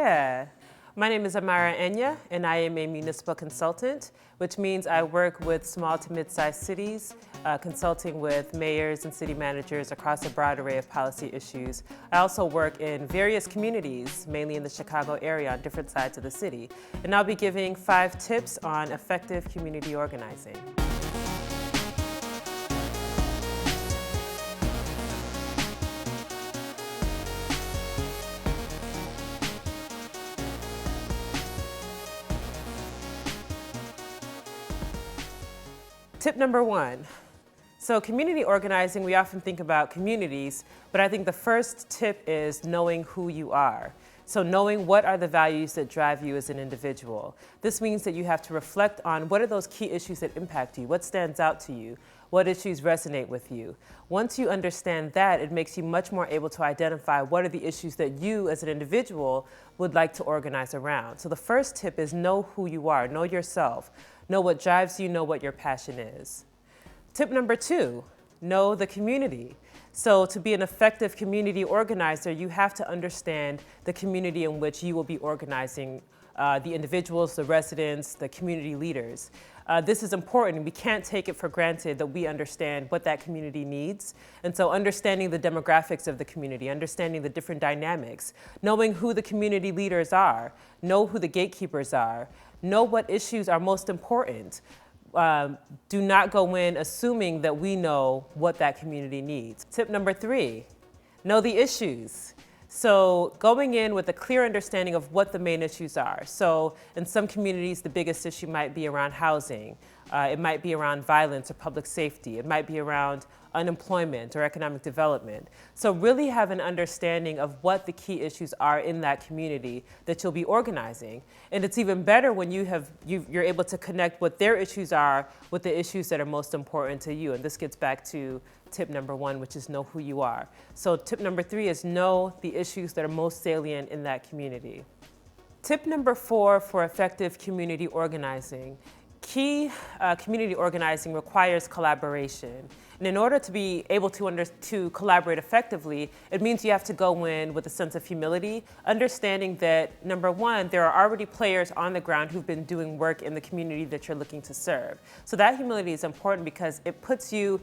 Yeah. My name is Amara Enyia, and I am a municipal consultant, which means I work with small to mid-sized cities, consulting with mayors and city managers across a broad array of policy issues. I also work in various communities, mainly in the Chicago area on different sides of the city. And I'll be giving 5 tips on effective community organizing. Tip number 1. So community organizing, we often think about communities, but I think the first tip is knowing who you are. So knowing what are the values that drive you as an individual. This means that you have to reflect on what are those key issues that impact you, what stands out to you, what issues resonate with you. Once you understand that, it makes you much more able to identify what are the issues that you as an individual would like to organize around. So the first tip is know who you are, know yourself. Know what drives you, know what your passion is. Tip number 2, know the community. So to be an effective community organizer, you have to understand the community in which you will be organizing, the individuals, the residents, the community leaders. This is important. We can't take it for granted that we understand what that community needs. And so understanding the demographics of the community, understanding the different dynamics, knowing who the community leaders are, know who the gatekeepers are, know what issues are most important. Do not go in assuming that we know what that community needs. Tip number 3, know the issues. So going in with a clear understanding of what the main issues are. So in some communities, the biggest issue might be around housing. It might be around violence or public safety. It might be around unemployment or economic development. So really have an understanding of what the key issues are in that community that you'll be organizing. And it's even better when you're able to connect what their issues are with the issues that are most important to you. And this gets back to tip number 1, which is know who you are. So tip number 3 is know the issues that are most salient in that community. Tip number 4 for effective community organizing. Key community organizing requires collaboration. And in order to be able to collaborate effectively, it means you have to go in with a sense of humility, understanding that, number 1, there are already players on the ground who've been doing work in the community that you're looking to serve. So that humility is important because it puts you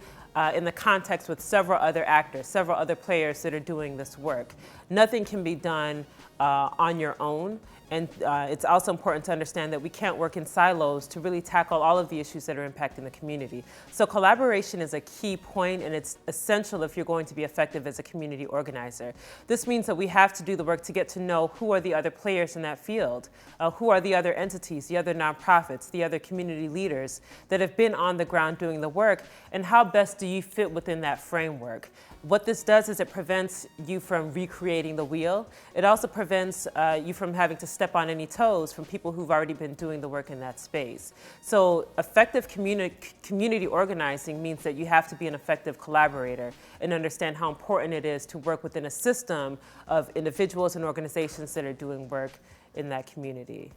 in the context with several other actors, several other players that are doing this work. Nothing can be done on your own. And it's also important to understand that we can't work in silos to really tackle all of the issues that are impacting the community. So collaboration is a key point, and it's essential if you're going to be effective as a community organizer. This means that we have to do the work to get to know who are the other players in that field, who are the other entities, the other nonprofits, the other community leaders that have been on the ground doing the work, and how best do you fit within that framework. What this does is it prevents you from recreating the wheel. It also prevents you from having to step on any toes from people who've already been doing the work in that space. So effective community organizing means that you have to be an effective collaborator and understand how important it is to work within a system of individuals and organizations that are doing work in that community.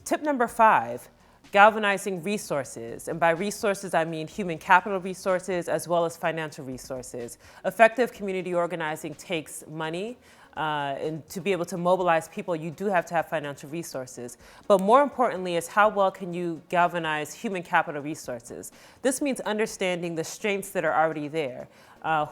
Tip number 5. Galvanizing resources, and by resources I mean human capital resources as well as financial resources. Effective community organizing takes money, and to be able to mobilize people, you do have to have financial resources. But more importantly is how well can you galvanize human capital resources. This means understanding the strengths that are already there.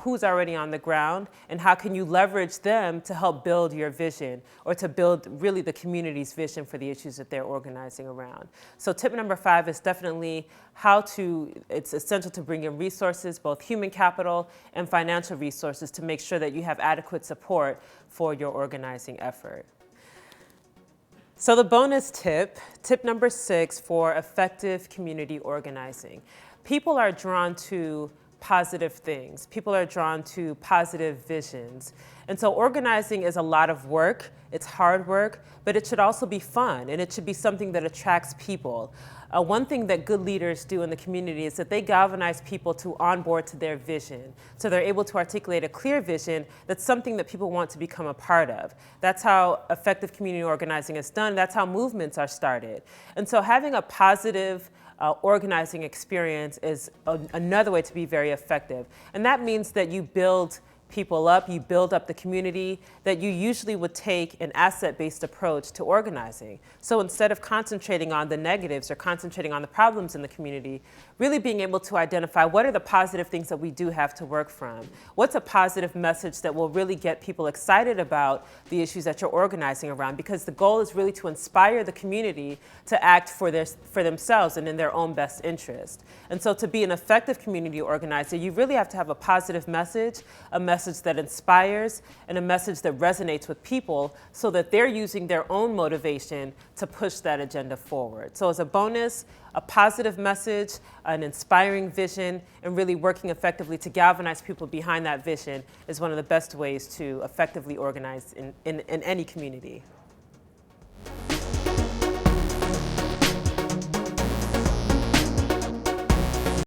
Who's already on the ground, and how can you leverage them to help build your vision or to build really the community's vision for the issues that they're organizing around. So tip number 5 is definitely it's essential to bring in resources, both human capital and financial resources, to make sure that you have adequate support for your organizing effort. So the bonus tip number 6 for effective community organizing. People are drawn to positive things. People are drawn to positive visions. And so organizing is a lot of work. It's hard work, but it should also be fun, and it should be something that attracts people. One thing that good leaders do in the community is that they galvanize people to onboard to their vision. So they're able to articulate a clear vision that's something that people want to become a part of. That's how effective community organizing is done. That's how movements are started. And so having a positive organizing experience is another way to be very effective. And that means that you build people up, you build up the community, that you usually would take an asset-based approach to organizing. So instead of concentrating on the negatives or concentrating on the problems in the community, really being able to identify what are the positive things that we do have to work from. What's a positive message that will really get people excited about the issues that you're organizing around? Because the goal is really to inspire the community to act for themselves and in their own best interest. And so to be an effective community organizer, you really have to have a positive message, a message that inspires, and a message that resonates with people so that they're using their own motivation to push that agenda forward. So as a bonus, a positive message, an inspiring vision, and really working effectively to galvanize people behind that vision is one of the best ways to effectively organize in any community.